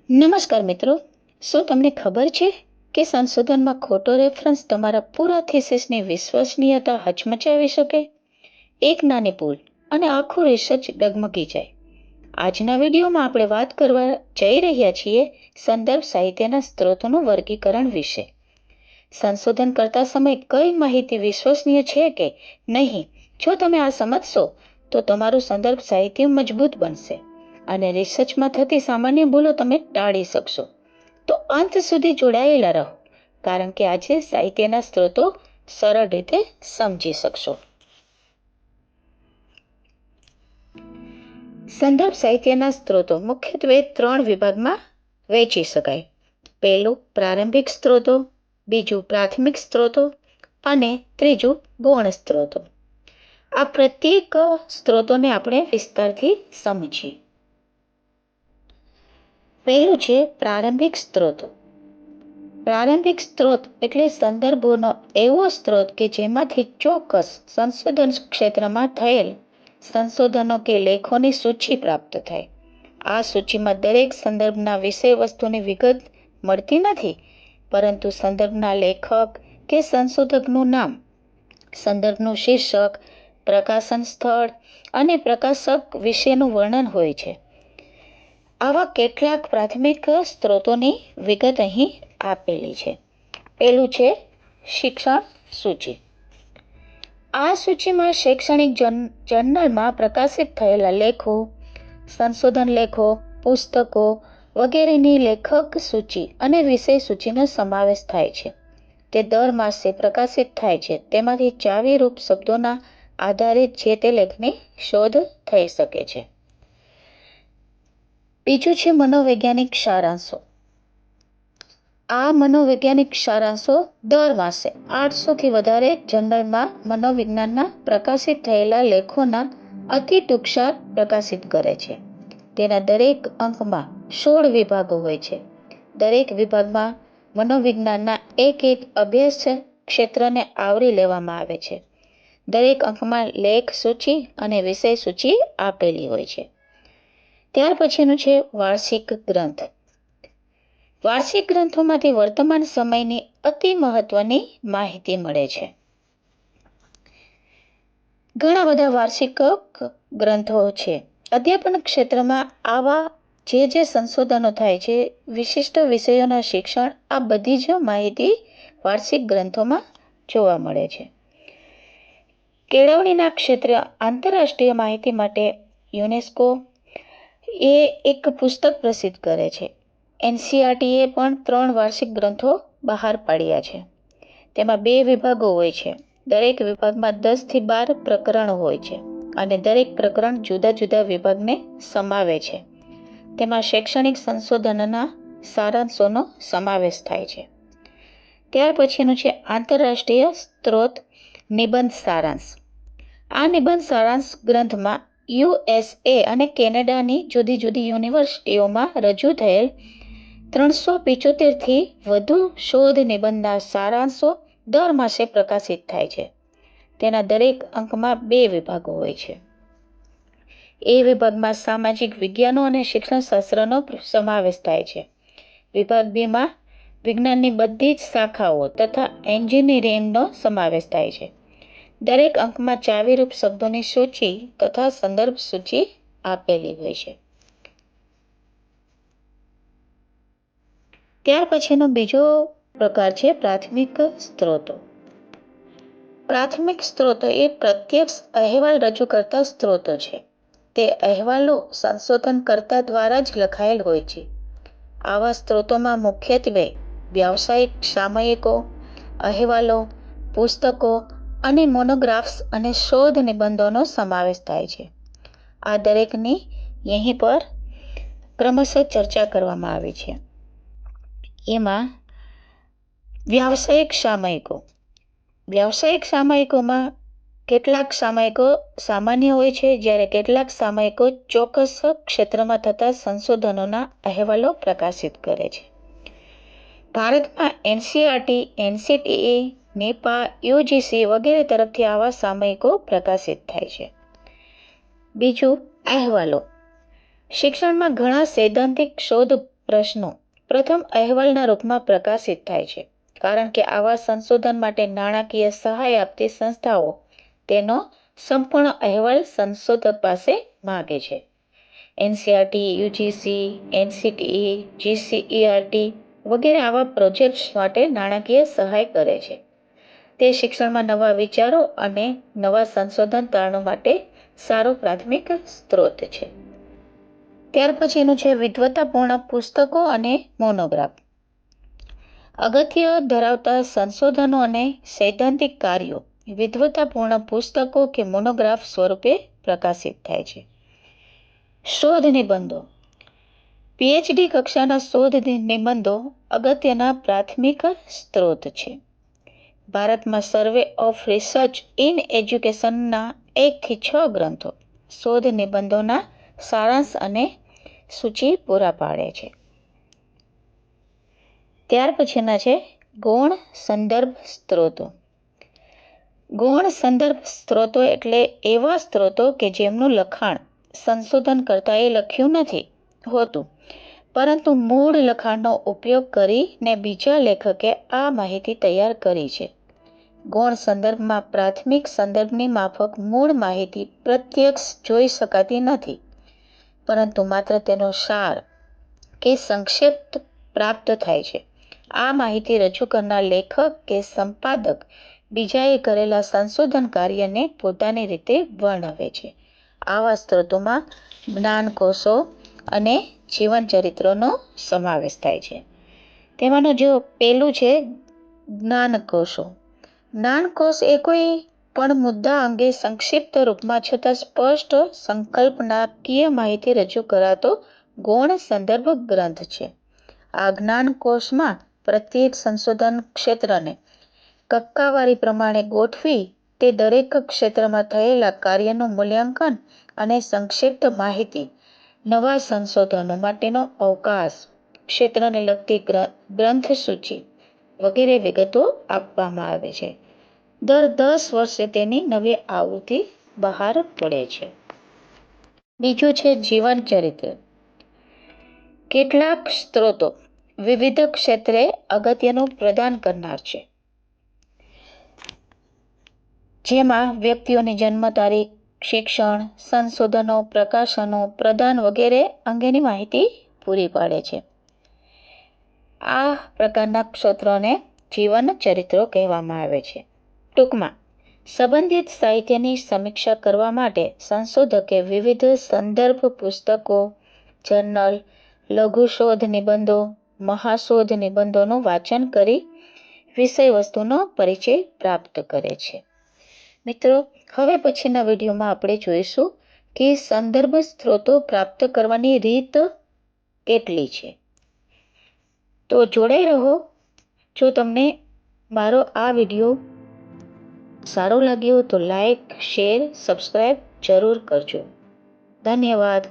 નમસ્કાર મિત્રો, શું તમને ખબર છે કે સંશોધનમાં ખોટો રેફરન્સ તમારા પૂરા થીસીસની વિશ્વસનીયતા હચમચાવી શકે? એક નાની ભૂલ અને આખું રિસર્ચ ડગમગી જાય. આજના વિડીયોમાં આપણે વાત કરવા જઈ રહ્યા છીએ સંદર્ભ સાહિત્યના સ્ત્રોતોનું વર્ગીકરણ વિશે. સંશોધન કરતા સમયે કઈ માહિતી વિશ્વસનીય છે કે નહીં, જો તમે આ સમજશો તો તમારું સંદર્ભ સાહિત્ય મજબૂત બનશે અને રિસર્ચમાં થતી સામાન્ય ભૂલો તમે ટાળી શકશો. તો અંત સુધી જોડાયેલા રહો, કારણ કે આજે સાહિત્યના સ્ત્રોતો સરળ રીતે સમજી શકશો. સંદર્ભ સાહિત્યના સ્ત્રોતો મુખ્યત્વે 3 વિભાગમાં વહેંચી શકાય. પહેલું પ્રારંભિક સ્ત્રોતો, બીજું પ્રાથમિક સ્ત્રોતો અને ત્રીજું ગૌણ સ્ત્રોતો. આ પ્રત્યેક સ્ત્રોતોને આપણે વિસ્તારથી સમજીએ. પહેલું છે પ્રારંભિક સ્ત્રોતો. પ્રારંભિક સ્ત્રોત એટલે સંદર્ભોનો એવો સ્ત્રોત કે જેમાંથી ચોક્કસ સંશોધન ક્ષેત્રમાં થયેલ સંશોધનો કે લેખોની સૂચિ પ્રાપ્ત થાય. આ સૂચિમાં દરેક સંદર્ભના વિષય વસ્તુની વિગત મળતી નથી, પરંતુ સંદર્ભના લેખક કે સંશોધકનું નામ, સંદર્ભનું શીર્ષક, પ્રકાશન સ્થળ અને પ્રકાશક વિશેનું વર્ણન હોય છે. આવા કેટલાક પ્રાથમિક સ્ત્રોતોની વિગત અહીં આપેલી છે. પહેલું છે શિક્ષણ સૂચિ. આ સૂચિમાં શૈક્ષણિક જર્નલમાં પ્રકાશિત થયેલા લેખો, સંશોધન લેખો, પુસ્તકો વગેરેની લેખક સૂચિ અને વિષય સૂચિનો સમાવેશ થાય છે. તે દર માસે પ્રકાશિત થાય છે. તેમાંથી ચાવીરૂપ શબ્દોના આધારે જે તે લેખની શોધ થઈ શકે છે. બીજું છે મનોવૈજ્ઞાનિક સારાંશો. આ મનોવૈજ્ઞાનિક સારાંશો દર માસે 800થી વધારે જર્નલમાં મનોવિજ્ઞાનના પ્રકાશિત થયેલા લેખોના અતિ ટૂંકસાર પ્રકાશિત કરે છે. તેના દરેક અંકમાં 16 વિભાગો હોય છે. દરેક વિભાગમાં મનોવિજ્ઞાનના એક અભ્યાસ ક્ષેત્રને આવરી લેવામાં આવે છે. દરેક અંકમાં લેખ સૂચિ અને વિષય સૂચિ આપેલી હોય છે. ત્યાર પછીનું છે વાર્ષિક ગ્રંથ. વાર્ષિક ગ્રંથોમાંથી વર્તમાન સમયની અતિ મહત્વની માહિતી મળે છે. ઘણા બધા વાર્ષિક ગ્રંથો છે. અધ્યાપન ક્ષેત્રમાં આવા જે સંશોધનો થાય છે, વિશિષ્ટ વિષયોના શિક્ષણ, આ બધી જ માહિતી વાર્ષિક ગ્રંથોમાં જોવા મળે છે. કેળવણીના ક્ષેત્રે આંતરરાષ્ટ્રીય માહિતી માટે યુનેસ્કો એક પુસ્તક પ્રસિદ્ધ કરે છે. એનસીઆરટીએ પણ 3 વાર્ષિક ગ્રંથો બહાર પાડ્યા છે. તેમાં 2 વિભાગો હોય છે. દરેક વિભાગમાં 10થી 12 પ્રકરણો હોય છે અને દરેક પ્રકરણ જુદા જુદા વિભાગને સમાવે છે. તેમાં શૈક્ષણિક સંશોધનના સારાંશોનો સમાવેશ થાય છે. ત્યાર પછીનું છે આંતરરાષ્ટ્રીય સ્ત્રોત નિબંધ સારાંશ. આ નિબંધ સારાંશ ગ્રંથમાં યુએસએ અને કેનેડાની જુદી જુદી યુનિવર્સિટીઓમાં રજૂ થયેલ 375થી વધુ શોધ નિબંધના સારાંશો દર માસે પ્રકાશિત થાય છે. તેના દરેક અંકમાં 2 વિભાગો હોય છે. એ વિભાગમાં સામાજિક વિજ્ઞાનો અને શિક્ષણશાસ્ત્રનો સમાવેશ થાય છે. વિભાગ 2માં વિજ્ઞાનની બધી જ શાખાઓ તથા એન્જિનિયરિંગનો સમાવેશ થાય છે. દરેક અંકમાં ચાવીરૂપ શબ્દોની સૂચિ તથા સંદર્ભ સૂચિ આપેલી હોય છે. ત્યાર પછીનો બીજો પ્રકાર છે પ્રાથમિક સ્ત્રોતો. પ્રાથમિક સ્ત્રોતો એ પ્રત્યક્ષ અહેવાલ રજૂ કરતા સ્ત્રોતો છે. તે અહેવાલો સંશોધનકર્તા દ્વારા જ લખાયેલ હોય છે. આવા સ્ત્રોતોમાં મુખ્યત્વે વ્યાવસાયિક સામયિકો, અહેવાલો, પુસ્તકો અને મોનોગ્રાફ્સ અને શોધ નિબંધોનો સમાવેશ થાય છે. આ દરેકની અહીં પર ક્રમશઃ ચર્ચા કરવામાં આવી છે. એમાં વ્યાવસાયિક સામયિકો. વ્યાવસાયિક સામયિકોમાં કેટલાક સામયિકો સામાન્ય હોય છે, જ્યારે કેટલાક સામયિકો ચોક્કસ ક્ષેત્રમાં થતા સંશોધનોના અહેવાલો પ્રકાશિત કરે છે. ભારતમાં એનસીઆરટી, એનસીટીઈ, નેપા, યુજીસી વગેરે તરફથી આવા સામયિકો પ્રકાશિત થાય છે. બીજું અહેવાલો. શિક્ષણમાં ઘણા સૈદ્ધાંતિક શોધ પ્રશ્નો પ્રથમ અહેવાલના રૂપમાં પ્રકાશિત થાય છે, કારણ કે આવા સંશોધન માટે નાણાકીય સહાય આપતી સંસ્થાઓ તેનો સંપૂર્ણ અહેવાલ સંશોધક પાસે માગે છે. એનસીઆરટી, યુજીસી, એનસીટીઈ, જીસીઈઆરટી વગેરે આવા પ્રોજેક્ટ્સ માટે નાણાકીય સહાય કરે છે. તે શિક્ષણમાં નવા વિચારો અને નવા સંશોધન તારણો માટે સારો પ્રાથમિક સ્ત્રોત છે. ત્યાર પછીનું છે વિદ્વતાપૂર્ણ પુસ્તકો અને મોનોગ્રાફ. અગત્ય ધરાવતા સંશોધનો અને સૈદ્ધાંતિક કાર્યો વિદ્વતાપૂર્ણ પુસ્તકો કે મોનોગ્રાફ સ્વરૂપે પ્રકાશિત થાય છે. શોધ નિબંધો. પીએચડી કક્ષાના શોધ નિબંધો અગત્યના પ્રાથમિક સ્ત્રોત છે. ભારતમાં સર્વે ઓફ રિસર્ચ ઇન એજ્યુકેશનના 1 થી 6 ગ્રંથો શોધ નિબંધોના સારાંશ અને સૂચિ પૂરા પાડે છે. ત્યાર પછીના છે ગૌણ સંદર્ભ સ્ત્રોતો. ગૌણ સંદર્ભ સ્ત્રોતો એટલે એવા સ્ત્રોતો કે જેમનું લખાણ સંશોધનકર્તાએ લખ્યું નથી હોતું, પરંતુ મૂળ લખાણનો ઉપયોગ કરીને બીજા લેખકે આ માહિતી તૈયાર કરી છે. ગૌણ સંદર્ભમાં પ્રાથમિક સંદર્ભની માફક મૂળ માહિતી પ્રત્યક્ષ જોઈ શકાતી નથી, પરંતુ માત્ર તેનો સાર કે સંક્ષેપ પ્રાપ્ત થાય છે. આ માહિતી રજૂ કરનાર લેખક કે સંપાદક બીજાએ કરેલા સંશોધન કાર્યને પોતાની રીતે વર્ણવે છે. આવા સ્ત્રોતોમાં જ્ઞાનકોશો અને જીવનચરિત્રોનો સમાવેશ થાય છે. તેમાંનું જો પહેલું છે જ્ઞાનકોશો. જ્ઞાનકોશ એ કોઈ પણ મુદ્દા અંગે સંક્ષિપ્ત રૂપમાં છતાં સ્પષ્ટ સંકલ્પનાકીય માહિતી રજૂ કરાતો ગૌણ સંદર્ભ ગ્રંથ છે. આ જ્ઞાનકોશમાં પ્રત્યેક સંશોધન ક્ષેત્રને કક્કાવારી પ્રમાણે ગોઠવી તે દરેક ક્ષેત્રમાં થયેલા કાર્યનું મૂલ્યાંકન અને સંક્ષિપ્ત માહિતી, નવા સંશોધનો માટેનો અવકાશ, ક્ષેત્રને લગતી ગ્રંથસૂચિ વગેરે વિગતો આપવામાં આવે છે. દર 10 વર્ષે તેની નવી આવૃત્તિ બહાર પડે છે. બીજું છે જીવનચરિત્ર. કેટલાક સ્ત્રોતો વિવિધ ક્ષેત્રે અગત્યનું પ્રદાન કરનાર છે, જેમાં વ્યક્તિઓની જન્મ તારીખ, શિક્ષણ, સંશોધનો, પ્રકાશનો, પ્રદાન વગેરે અંગેની માહિતી પૂરી પાડે છે. આ પ્રકારના ક્ષેત્રોને જીવન ચરિત્રો કહેવામાં આવે છે. ટૂંકમાં, સંબંધિત સાહિત્યની સમીક્ષા કરવા માટે સંશોધકે વિવિધ સંદર્ભ પુસ્તકો, જર્નલ, લઘુ શોધ નિબંધો, મહાશોધ નિબંધોનું વાંચન કરી વિષયવસ્તુનો પરિચય પ્રાપ્ત કરે છે. મિત્રો, હવે પછીના વિડીયોમાં આપણે જોઈશું કે સંદર્ભ સ્ત્રોતો પ્રાપ્ત કરવાની રીત કેટલી છે. તો જોડાઈ રહો. જો તમને મારો આ વિડીયો સારો લાગ્યો તો લાઈક, શેર, સબસ્ક્રાઈબ જરૂર કરજો. ધન્યવાદ.